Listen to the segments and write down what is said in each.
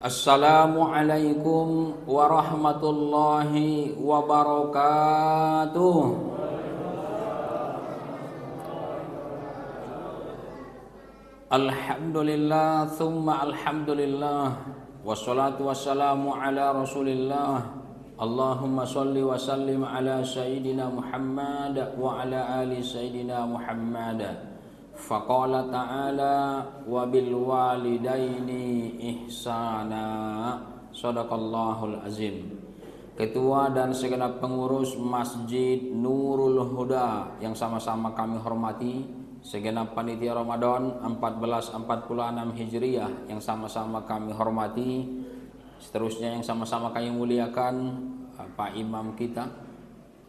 Assalamualaikum warahmatullahi wabarakatuh. Alhamdulillah thumma alhamdulillah, wassalatu wassalamu ala rasulillah. Allahumma salli wa sallim ala sayyidina Muhammad wa ala ali sayyidina Muhammad. Faqala ta'ala wa bil walidaini ihsana. Shadaqallahul azim. Ketua dan segenap pengurus Masjid Nurul Huda yang sama-sama kami hormati, segenap panitia Ramadan 1446 Hijriah yang sama-sama kami hormati, seterusnya yang sama-sama kami muliakan Pak Imam kita,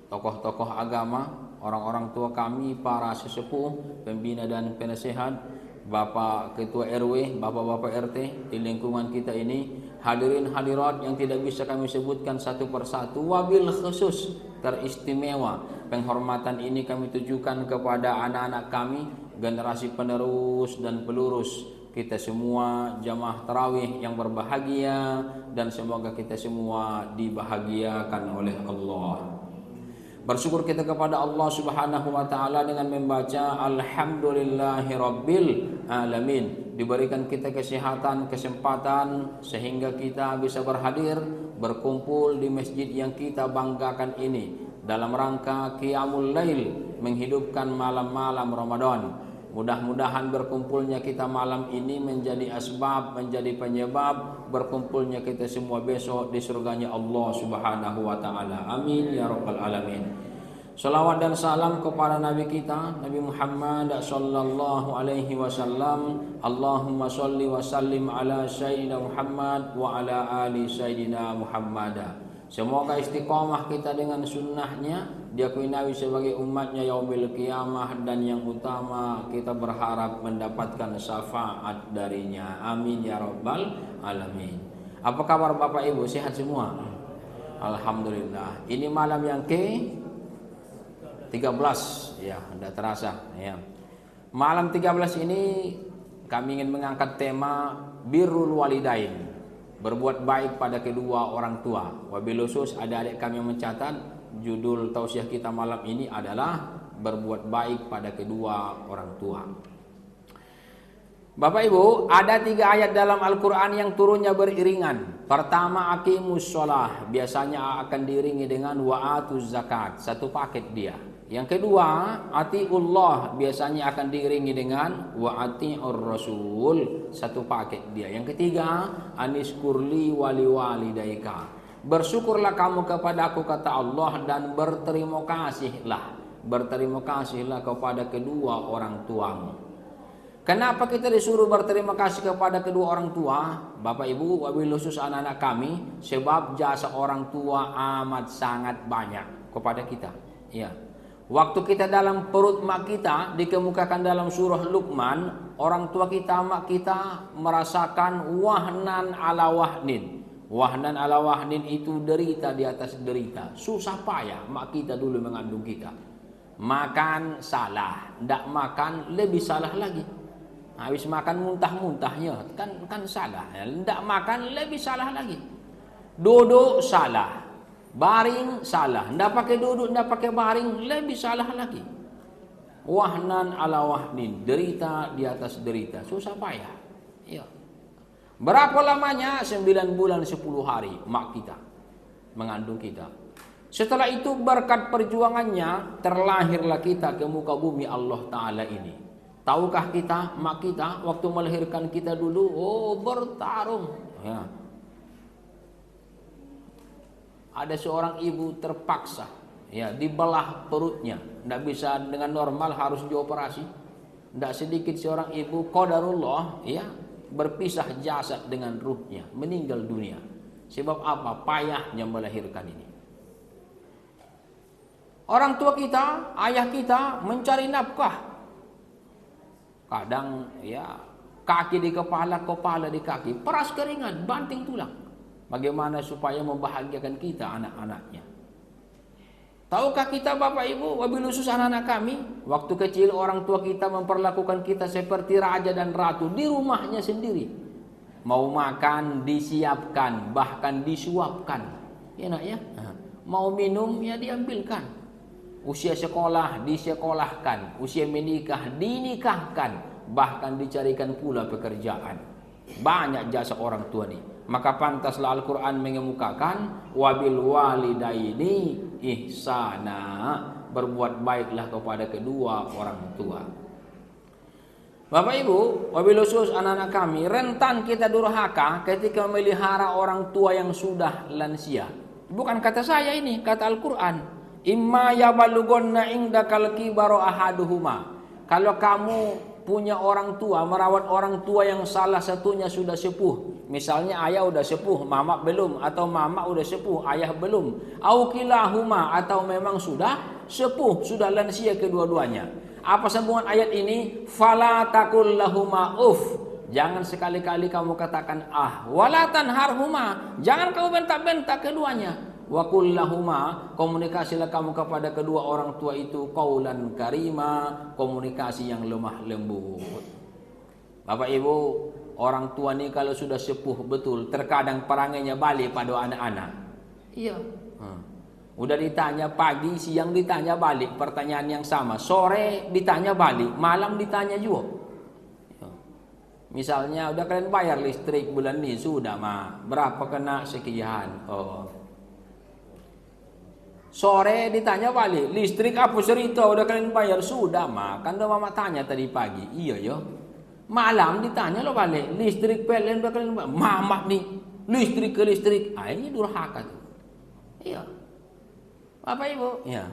tokoh-tokoh agama, orang-orang tua kami, para sesepuh, pembina dan penasehat, Bapak Ketua RW, Bapak-Bapak RT di lingkungan kita ini, hadirin hadirat yang tidak bisa kami sebutkan satu persatu, wabil khusus teristimewa. Penghormatan ini kami tujukan kepada anak-anak kami, generasi penerus dan pelurus kita semua, jamaah tarawih yang berbahagia, dan semoga kita semua dibahagiakan oleh Allah. Bersyukur kita kepada Allah Subhanahu wa taala dengan membaca alhamdulillahirabbil alamin. Diberikan kita kesehatan, kesempatan sehingga kita bisa berhadir, berkumpul di masjid yang kita banggakan ini dalam rangka qiyamul lail, menghidupkan malam-malam Ramadan. Mudah-mudahan berkumpulnya kita malam ini menjadi asbab, menjadi penyebab berkumpulnya kita semua besok di surganya Allah Subhanahu wa taala. Amin ya rabbal alamin. Salawat dan salam kepada Nabi kita, Nabi Muhammad sallallahu alaihi wasallam. Allahumma sholli wa sallim ala sayyidina Muhammad wa ala ali sayyidina Muhammad. Semoga istiqomah kita dengan sunnahnya, diakui Nabi sebagai umatnya yaumil qiyamah, dan yang utama kita berharap mendapatkan syafaat darinya. Amin ya rabbal alamin. Apa kabar Bapak Ibu, sehat semua? Alhamdulillah. Ini malam yang ke-13 ya, tidak terasa ya. Malam 13 ini kami ingin mengangkat tema birrul walidain, berbuat baik pada kedua orang tua. Wabil khusus adik-adik kami yang mencatat, judul tausiah kita malam ini adalah berbuat baik pada kedua orang tua. Bapak Ibu, ada 3 ayat dalam Al-Quran yang turunnya beriringan. Pertama, aqimus sholah, biasanya akan diiringi dengan wa'atuz zakat, satu paket dia. Yang kedua, atiullah, biasanya akan diiringi dengan wa'atiur rasul, satu paket dia. Yang ketiga, aniskurli wali walidaika, bersyukurlah kamu kepada aku, kata Allah, dan berterima kasihlah kepada kedua orang tuamu. Kenapa kita disuruh berterima kasih kepada kedua orang tua, Bapak Ibu, wabil khusus anak-anak kami? Sebab jasa orang tua amat sangat banyak kepada kita. Ya. Waktu kita dalam perut mak kita, dikemukakan dalam surah Luqman, orang tua kita, mak kita merasakan wahnan ala wahnin. Wahnan ala wahnin itu derita di atas derita, susah payah. Mak kita dulu mengandung kita. Makan salah, tidak makan lebih salah lagi. Habis makan muntah-muntahnya kan salah. Tidak makan lebih salah lagi. Duduk salah, baring salah, tidak pakai duduk, tidak pakai baring, lebih salah lagi. Wahnan ala wahnin, derita di atas derita, susah payah. Ya. Berapa lamanya? 9 bulan 10 hari mak kita mengandung kita. Setelah itu berkat perjuangannya terlahirlah kita ke muka bumi Allah Ta'ala ini. Tahukah kita, mak kita waktu melahirkan kita dulu, bertarung. Ya. Ada seorang ibu terpaksa ya dibelah perutnya, tidak bisa dengan normal, harus dioperasi. Tidak sedikit seorang ibu qadarullah ya berpisah jasad dengan ruhnya, meninggal dunia. Sebab apa? Payahnya melahirkan ini. Orang tua kita, ayah kita mencari nafkah. Kadang ya kaki di kepala, kepala di kaki, peras keringat, banting tulang. Bagaimana supaya membahagiakan kita anak-anaknya? Tahukah kita Bapak Ibu, wabil khusus anak-anak kami, waktu kecil orang tua kita memperlakukan kita seperti raja dan ratu di rumahnya sendiri. Mau makan disiapkan, bahkan disuapkan. Ya nak ya. Mau minum ya diambilkan. Usia sekolah disekolahkan, usia menikah dinikahkan, bahkan dicarikan pula pekerjaan. Banyak jasa orang tua nih. Maka pantaslah Al-Quran mengemukakan wabil walidaini ihsana, berbuat baiklah kepada kedua orang tua. Bapak Ibu, wabil khusus anak-anak kami, rentan kita durhaka ketika memelihara orang tua yang sudah lansia. Bukan kata saya ini, kata Al-Quran. Imma yabalugonna indakal kibaru ahaduhuma. Kalau kamu punya orang tua, merawat orang tua yang salah satunya sudah sepuh. Misalnya ayah udah sepuh, mama belum, atau mama udah sepuh, ayah belum. Au kilahuma, atau memang sudah sepuh, sudah lansia kedua-duanya. Apa sambungan ayat ini? Fala taqul lahuma uff. Jangan sekali-kali kamu katakan ah. Wala tanharhuma. Jangan kamu bentak-bentak keduanya. Wa qul lahuma, komunikasilah kamu kepada kedua orang tua itu qaulan karima, komunikasi yang lemah lembut. Bapak Ibu, orang tua ini kalau sudah sepuh betul, terkadang perangainya balik pada anak-anak. Iya. Udah ditanya pagi, siang ditanya balik, pertanyaan yang sama. Sore ditanya balik, malam ditanya juga. Misalnya udah kalian bayar listrik bulan ini, sudah mah. Berapa kena sekian? Oh. Sore ditanya balik, listrik apa cerita udah kalian bayar? Sudah mah. Kan udah mama tanya tadi pagi. Iya yo. Malam ditanya lo balik, listrik PLN udah kalian bayar? Mama nih, listrik ke listrik. Ah, ini durhaka tuh. Iya. Bapak Ibu, ya.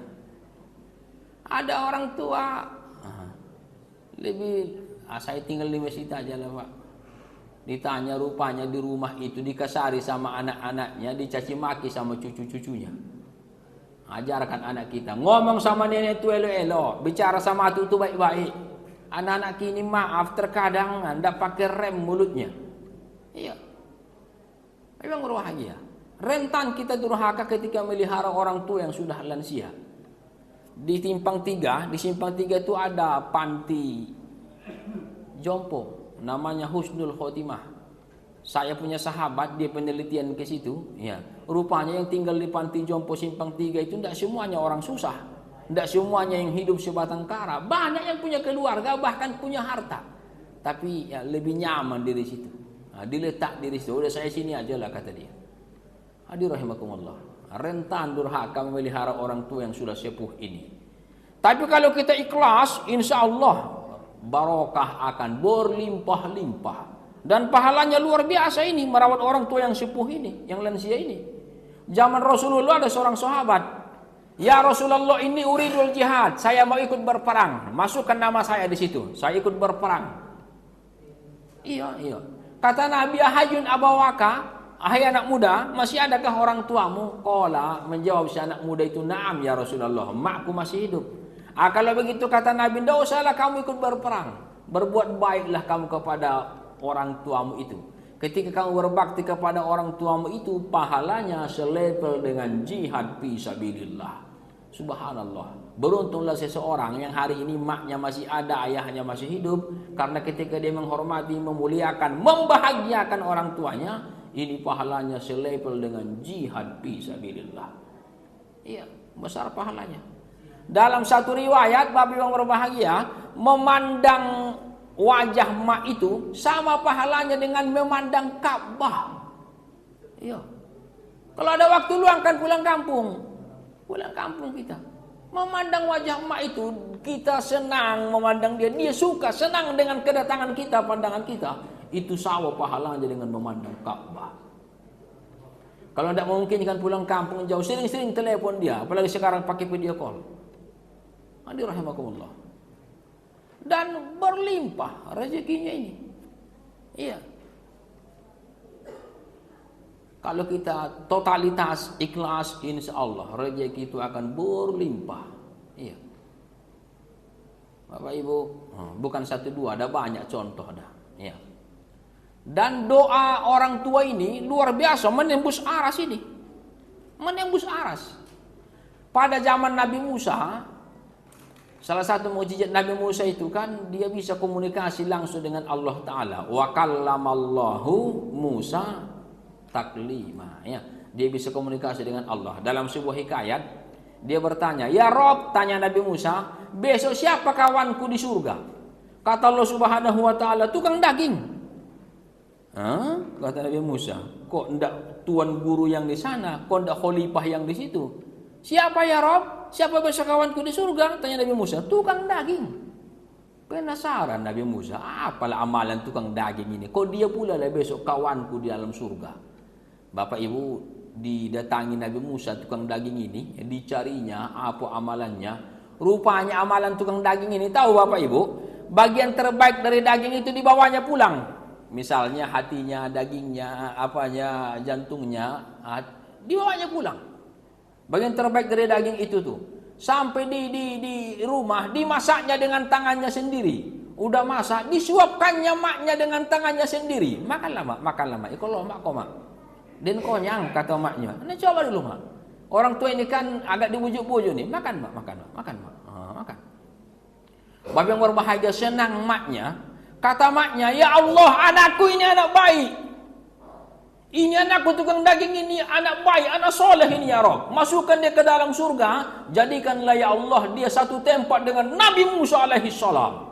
Ada orang tua lebih saya tinggal di masjid aja lah Pak. Ditanya rupanya di rumah itu dikasari sama anak-anaknya, dicaci maki sama cucu-cucunya. Ajarkan anak kita ngomong sama nenek itu elo-elo, bicara sama itu baik-baik. Anak-anak kini maaf terkadang enggak pakai rem mulutnya. Iya. Memang berbahagia. Rentan kita durhaka ketika melihara orang tua yang sudah lansia. Di simpang 3 itu ada panti jompo, namanya Husnul Khotimah. Saya punya sahabat, dia penelitian ke situ, ya. Rupanya yang tinggal di panti jompo simpang 3 itu tidak semuanya orang susah, tidak semuanya yang hidup sebatang kara. Banyak yang punya keluarga, bahkan punya harta, tapi ya, lebih nyaman di situ. Nah, diletak di situ. Udah saya sini aja lah kata dia. Hadir rahimakumullah. Rentan durhaka memelihara orang tua yang sudah sepuh ini. Tapi kalau kita ikhlas, insya Allah barokah akan berlimpah-limpah. Dan pahalanya luar biasa ini merawat orang tua yang sepuh ini, yang lansia ini. Zaman Rasulullah ada seorang sahabat. Ya Rasulullah, ini uridul jihad. Saya mau ikut berperang. Masukkan nama saya di situ. Saya ikut berperang. Iya. Kata Nabi, ahayun abawaka. Ahai anak muda, masih adakah orang tuamu? Qala, menjawab si anak muda itu, na'am ya Rasulullah, makku masih hidup. Kalau begitu kata Nabi, tidak usahlah kamu ikut berperang. Berbuat baiklah kamu kepada orang tuamu itu. Ketika kamu berbakti kepada orang tuamu itu, pahalanya selevel dengan jihad fi sabilillah. Subhanallah. Beruntunglah seseorang yang hari ini maknya masih ada, ayahnya masih hidup. Karena ketika dia menghormati, memuliakan, membahagiakan orang tuanya, ini pahalanya selevel dengan jihad fi sabilillah. Iya, besar pahalanya. Dalam satu riwayat, Bapak yang berbahagia, memandang wajah mak itu sama pahalanya dengan memandang Ka'bah. Iya. Kalau ada waktu luang kan pulang kampung. Pulang kampung kita. Memandang wajah mak itu, kita senang memandang dia. Dia suka, senang dengan kedatangan kita, pandangan kita. Itu sama pahalanya dengan memandang Ka'bah. Kalau tidak mungkin kan pulang kampung jauh, sering-sering telepon dia, apalagi sekarang pakai video call. Hadir rahimakumullah. Dan berlimpah rezekinya ini. Iya. Kalau kita totalitas ikhlas, insya Allah rezeki itu akan berlimpah. Iya. Bapak Ibu, bukan 1 2, ada banyak contoh dah. Iya. Dan doa orang tua ini luar biasa, menembus aras ini. Menembus aras. Pada zaman Nabi Musa, Salah satu mukjizat Nabi Musa itu kan dia bisa komunikasi langsung dengan Allah Ta'ala. Wa kallamallahu Musa taklima. Ya, dia bisa komunikasi dengan Allah. Dalam sebuah hikayat, dia bertanya, "Ya Rob," tanya Nabi Musa, "besok siapa kawanku di surga?" Kata Allah Subhanahu wa Ta'ala, "Tukang daging." Hah? Kata Nabi Musa, "Kok ndak tuan guru yang di sana? Kok ndak khalifah yang di situ?" "Siapa ya Rob? Siapa besok kawanku di surga?" Tanya Nabi Musa. "Tukang daging." Penasaran Nabi Musa, apalah amalan tukang daging ini? Kok dia pula lah besok kawanku di dalam surga? Bapak Ibu, didatangi Nabi Musa tukang daging ini, dicarinya apa amalannya. Rupanya amalan tukang daging ini, tahu Bapak Ibu, bagian terbaik dari daging itu dibawanya pulang. Misalnya hatinya, dagingnya, apanya, jantungnya, dibawanya pulang. Bagian terbaik dari daging itu tuh. Sampai di rumah, dimasaknya dengan tangannya sendiri. Udah masak, disuapkannya maknya dengan tangannya sendiri. Makanlah mak, makanlah mak. Kalau mak kok mak. Dan konyang kata maknya. Ini coba dulu mak. Orang tua ini kan agak dibujuk-bujuk nih. Makan mak, makan mak, makan mak. Makan. Bapak yang berbahagia senang maknya. Kata maknya, "Ya Allah, anakku ini anak baik. Ini anakku tukang daging ini anak baik, anak soleh ini ya Rabb. Masukkan dia ke dalam surga. Jadikanlah ya Allah dia satu tempat dengan Nabi Musa alaihi salam."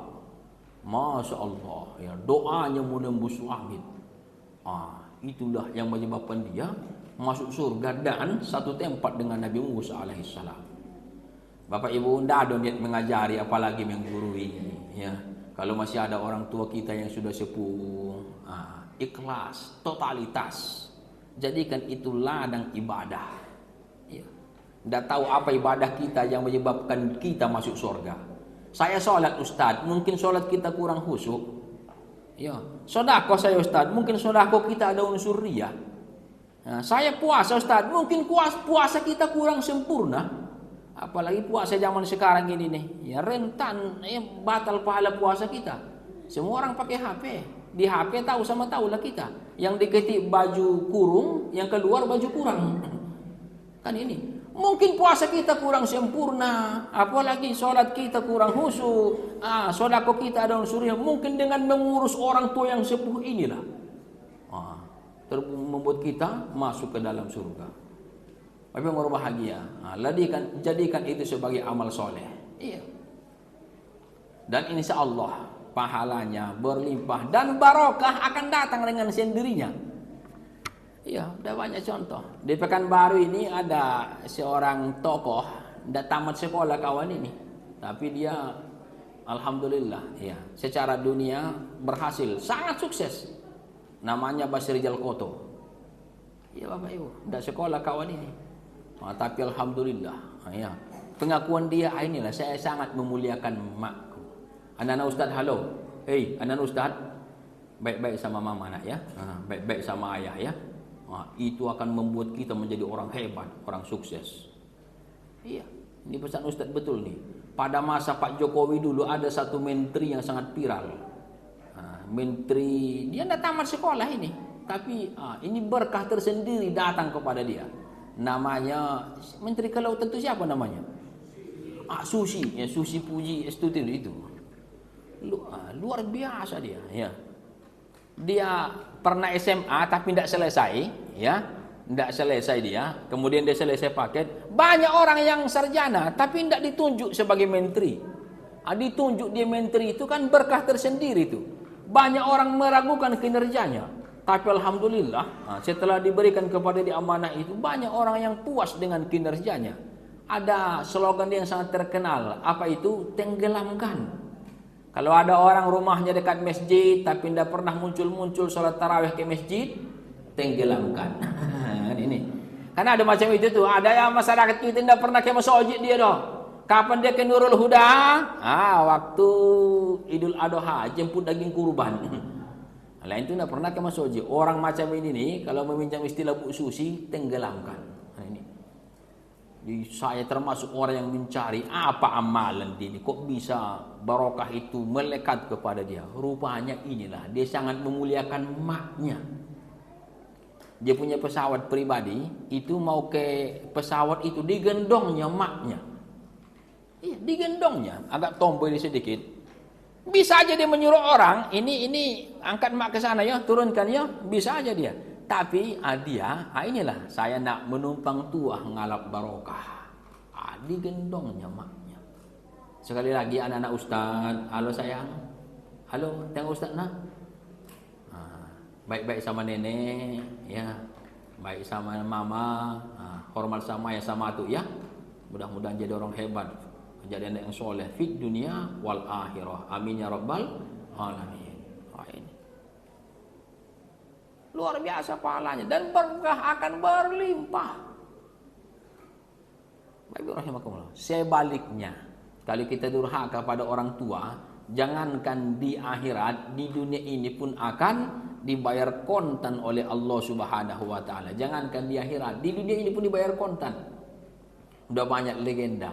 Masya Allah, ya, doanya menembus langit. Itulah yang menyebabkan dia masuk surga dan satu tempat dengan Nabi Musa alaihi salam. Bapak Ibu, tidak ada niat mengajari apalagi menggurui. Ya, kalau masih ada orang tua kita yang sudah sepuh, ikhlas, totalitas, jadikan itu ladang ibadah. Ya. Tidak tahu apa ibadah kita yang menyebabkan kita masuk surga. Saya sholat Ustadz, mungkin sholat kita kurang khusyuk. Ya, sodako saya Ustadz, mungkin sodako kita ada unsur riya. Nah, saya puasa Ustadz, mungkin puasa kita kurang sempurna. Apalagi puasa zaman sekarang ini nih, ya rentan, batal pahala puasa kita. Semua orang pakai HP. Di HP tahu sama tahu lah kita. Yang diketik baju kurung, yang keluar baju kurang. Kan ini. Mungkin puasa kita kurang sempurna, apalagi sholat kita kurang khusyuk, sodako kita ada unsurnya. Mungkin dengan mengurus orang tua yang sepuh inilah membuat kita masuk ke dalam surga. Tapi yang berbahagia, jadikan itu sebagai amal soleh. Iya. Dan insya Allah pahalanya berlimpah dan barokah akan datang dengan sendirinya. Iya, udah banyak contoh. Di Pekanbaru ini ada seorang tokoh, tidak tamat sekolah kawan ini, tapi dia alhamdulillah, ya, secara dunia berhasil, sangat sukses. Namanya Basri Jalkoto. Iya Bapak Ibu, tidak sekolah kawan ini, tapi alhamdulillah, ya, pengakuan dia inilah, saya sangat memuliakan makku. Anak-anak Ustadz, halo, hei anak-anak Ustadz, baik-baik sama mama nak ya, baik-baik sama ayah ya. Itu akan membuat kita menjadi orang hebat, orang sukses. Iya, ini pesan Ustadz betul nih. Pada masa Pak Jokowi dulu ada satu menteri yang sangat viral. Menteri, dia tidak tamat sekolah ini, tapi ini berkah tersendiri datang kepada dia. Namanya Menteri Kelautan itu siapa namanya? Susi, ya, Susi Puji Astuti itu. Luar biasa dia, ya. Dia pernah SMA tapi tidak selesai, ya, tidak selesai dia. Kemudian dia selesai paket. Banyak orang yang sarjana tapi tidak ditunjuk sebagai menteri. Ditunjuk dia menteri itu kan berkah tersendiri itu. Banyak orang meragukan kinerjanya, tapi alhamdulillah setelah diberikan kepada dia amanah itu banyak orang yang puas dengan kinerjanya. Ada slogan dia yang sangat terkenal, apa itu? Tenggelamkan. Kalau ada orang rumahnya dekat masjid tapi tidak pernah muncul-muncul sholat tarawih ke masjid, tenggelamkan. Ini. Karena ada macam itu tuh. Ada yang masyarakat kita tidak pernah ke masjid dia doh. Kapan dia ke Nurul Huda? Waktu Idul Adha jemput daging kurban. Lain itu tidak pernah ke masjid. Orang macam ini nih, kalau meminjam istilah Bu Susi, tenggelamkan. Saya termasuk orang yang mencari apa amalan dia ini, kok bisa barokah itu melekat kepada dia. Rupanya inilah, dia sangat memuliakan maknya. Dia punya pesawat pribadi, itu mau ke pesawat itu digendongnya maknya. Iya, digendongnya, agak tomboy sedikit. Bisa aja dia menyuruh orang, ini angkat mak ke sana ya, turunkan ya, bisa aja dia. Tapi dia, inilah saya nak menumpang tua ngalap barokah. Digendongnya maknya. Sekali lagi anak-anak ustaz, halo sayang, halo, tengok ustaz nak. Baik-baik sama nenek, ya, baik sama mama, hormat sama ya sama tu ya. Mudah-mudahan jadi orang hebat, jadi anak yang soleh fit dunia wal akhirah. Amin ya rabbal alamin. Ini luar biasa pahalanya dan berkah akan berlimpah. Baik rahimakumullah. Sebaliknya, kalau kita durhaka pada orang tua, jangankan di akhirat, di dunia ini pun akan dibayar kontan oleh Allah Subhanahu wa taala. Jangankan di akhirat, di dunia ini pun dibayar kontan. Udah banyak legenda.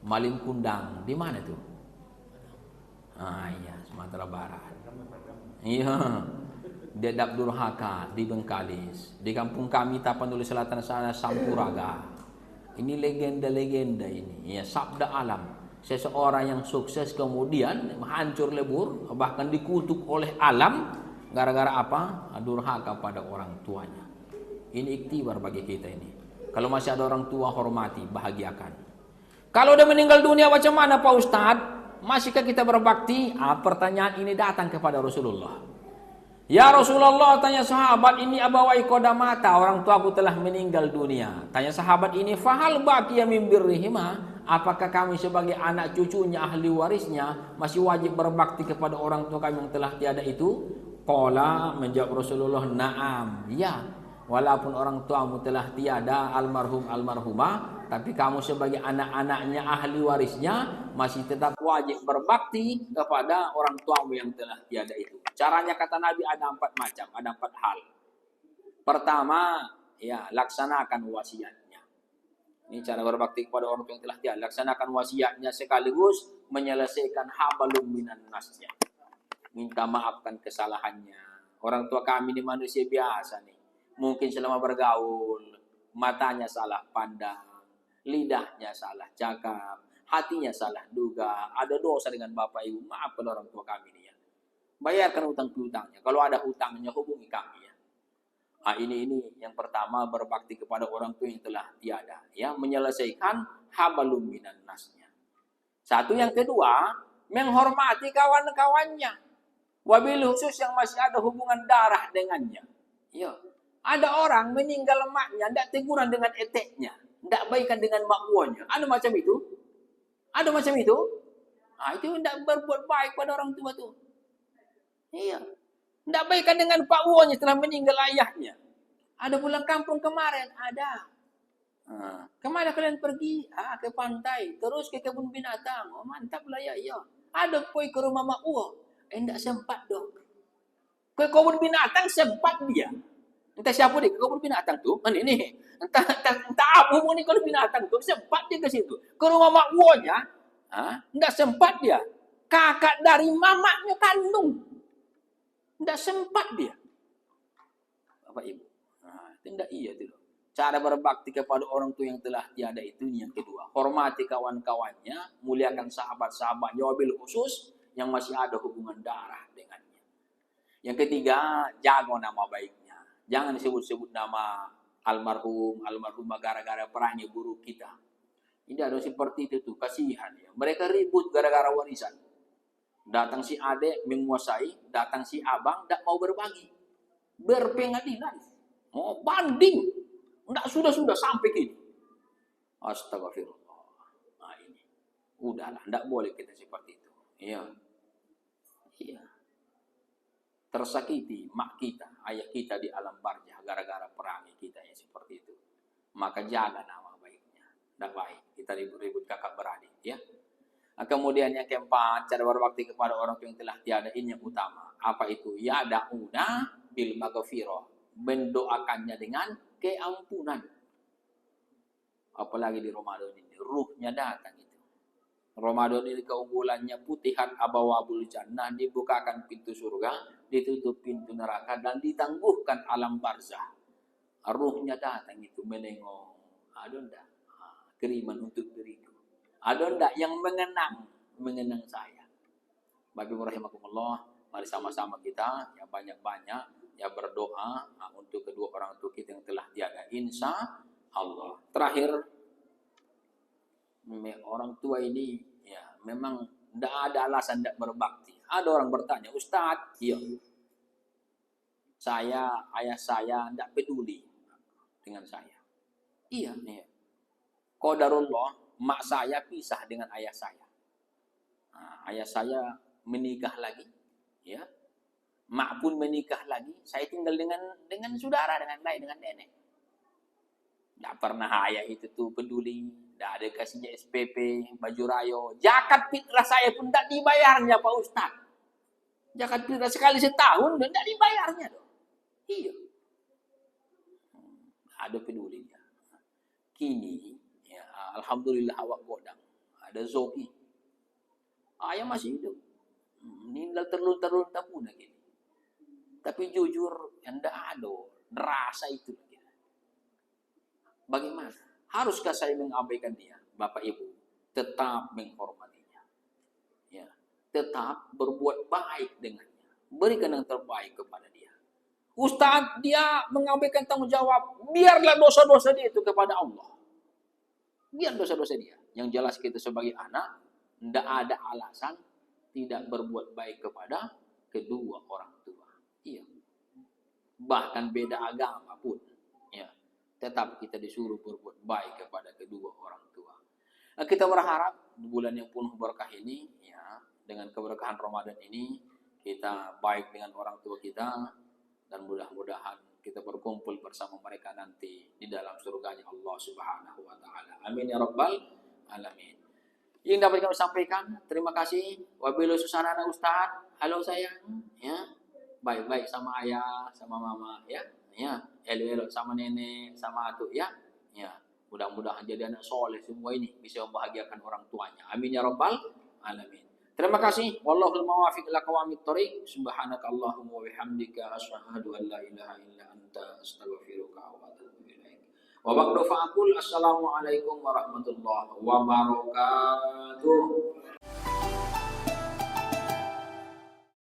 Maling kundang, di mana tuh? Iya, Sumatera Barat. Iya. Di Adap Durhaka di Bengkalis. Di kampung kami Tapanuli Selatan sana Sampuraga. Ini legenda-legenda ini. Ya, sabda alam. Seseorang yang sukses kemudian hancur lebur, bahkan dikutuk oleh alam gara-gara apa? Durhaka pada orang tuanya. Ini iktibar bagi kita ini. Kalau masih ada orang tua, hormati, bahagiakan. Kalau udah meninggal dunia macam mana Pak Ustadz? Masihkah kita berbakti? Pertanyaan ini datang kepada Rasulullah. Ya Rasulullah, tanya sahabat ini, abawai qadamata, orang tuaku telah meninggal dunia. Tanya sahabat ini, fahal baqiya min birrihima? Apakah kami sebagai anak cucunya, ahli warisnya, masih wajib berbakti kepada orang tua kami yang telah tiada itu? Qala, menjawab Rasulullah, na'am, ya. Walaupun orang tuamu telah tiada, almarhum almarhumah, tapi kamu sebagai anak-anaknya, ahli warisnya, masih tetap wajib berbakti kepada orang tuamu yang telah tiada itu. Caranya kata Nabi ada 4 macam, ada 4 hal. Pertama, ya, laksanakan wasiatnya. Ini cara berbakti kepada orang tua yang telah tiada. Laksanakan wasiatnya sekaligus menyelesaikan habalum minan nasnya. Minta maafkan kesalahannya. Orang tua kami ini manusia biasa nih. Mungkin selama bergaul, matanya salah pandang, lidahnya salah cakap, hatinya salah duga, ada dosa dengan bapak ibu, maafkan orang tua kami ini ya. Bayarkan hutang piutangnya. Kalau ada hutangnya hubungi kami ya. Ini yang pertama, berbakti kepada orang tua yang telah tiada, ya, menyelesaikan habalum minan nasnya. Satu, yang kedua, menghormati kawan-kawannya. Wabil khusus yang masih ada hubungan darah dengannya. Ya. Ada orang meninggal maknya, tidak teguran dengan eteknya, tidak baikan dengan makmuannya. Ada macam itu? Ada macam itu? Itu tidak berbuat baik pada orang tua tuh. Iya. Tidak baikan dengan pak uanya setelah meninggal ayahnya. Ada pulang kampung kemarin, ada. Kemana kalian pergi? Ke pantai, terus ke kebun binatang. Oh, mantap lah ya, iya. Ada poi ke rumah mak uo. Tidak sempat dong. Ke kebun binatang sempat dia. Entah siapa dia ke kebun binatang tuh. Ini. Entah apa hubungan kalau binatang tuh. Sempat dia ke situ. Ke rumah mak uonya. Tidak sempat dia. Kakak dari mamanya kandung. Tidak sempat dia. Bapak Ibu. Tidak iya itu. Cara berbakti kepada orang tua yang telah tiada itu yang kedua. Hormati kawan-kawannya. Muliakan sahabat-sahabatnya. Wabil khusus yang masih ada hubungan darah dengannya. Yang ketiga, jaga nama baiknya. Jangan disebut-sebut nama almarhumah gara-gara perangnya guru kita. Ini ada seperti itu tuh, kasihan ya. Mereka ribut gara-gara warisan. Datang si adek menguasai, datang si abang tidak mau berbagi. Berpengadilan. Mau banding. Tidak sudah sampai gini. Astagfirullah. Ini. Udahlah, tidak boleh kita seperti itu. Iya. Tersakiti mak kita, ayah kita di alam barzah gara-gara perangi kita yang seperti itu. Maka jaga nama baiknya. Tidak baik kita ribut-ribut kakak beradik ya. Kemudian yang keempat, cara berbakti kepada orang tua yang telah tiada, ini yang utama. Apa itu? Ya da'una bil maghfirah. Mendoakannya dengan keampunan. Apalagi di Ramadan ini, ruhnya datang itu. Ramadan ini keunggulannya putihan abawabul jannah, dibukakan pintu surga, ditutup pintu neraka, dan ditangguhkan alam barzah. Ruhnya datang itu menengok. Ada enggak? Kiriman untuk diriku. Ada enggak yang mengenang saya? Bapak Ibu rahimakumullah, mari sama-sama kita ya banyak-banyak ya berdoa untuk kedua orang tua kita yang telah tiada, insya Allah. Terakhir, orang tua ini ya memang tidak ada alasan tidak berbakti. Ada orang bertanya, Ustadz, iya, ayah saya tidak peduli dengan saya. Iya, iya. Qadarullah, mak saya pisah dengan ayah saya. Nah, ayah saya menikah lagi, ya. Mak pun menikah lagi. Saya tinggal dengan saudara, dengan nenek. Tidak pernah ayah itu tuh peduli. Tidak ada kasihnya SPP, baju rayo. Zakat fitrah saya pun tidak dibayarnya Pak Ustaz. Zakat fitrah sekali setahun dan tidak dibayarnya dong. Iya. Ada pedulinya. Kini, ya, alhamdulillah awak godang. Ada Zoki. Ayah masih hidup. Ninggal terlun-terlun tabu lagi. Tapi jujur, yang tidak ada rasa itu. Bagaimana? Haruskah saya mengabaikan dia? Bapak Ibu, tetap menghormatinya. Ya, tetap berbuat baik dengannya. Berikan yang terbaik kepada dia. Ustaz, dia mengabaikan tanggung jawab. Biarlah dosa-dosa dia itu kepada Allah. Biar dosa-dosa dia. Yang jelas kita sebagai anak, tidak ada alasan tidak berbuat baik kepada kedua orang tua. Iya. Bahkan beda agama pun. Ya. Tetap kita disuruh berbuat baik kepada kedua orang tua. Nah, kita berharap di bulan yang penuh berkah ini, ya, dengan keberkahan Ramadan ini, kita baik dengan orang tua kita, dan mudah-mudahan kita berkumpul bersama mereka nanti di dalam surganya Allah Subhanahu wa Ta'ala. Amin ya Rabbal Alamin. Yang dapat kami sampaikan, terima kasih. Wabillahi susana Ustaz. Halo sayang, ya. Baik-baik sama ayah, sama mama, ya. Ya, elok-elok sama nenek, sama atuk, ya. Ya, mudah-mudahan jadi anak soleh semua ini bisa membahagiakan orang tuanya. Amin ya Rabbal Alamin. Terima kasih. Wallahul muwaffiq ila aqwamit thoriq. Subhanakallahumma wa bihamdika asyhadu an la ilaha illa anta astaghfiruka wa atubu ilaik. Wa ba'du fa'aqul assalamu alaikum warahmatullahi wabarakatuh.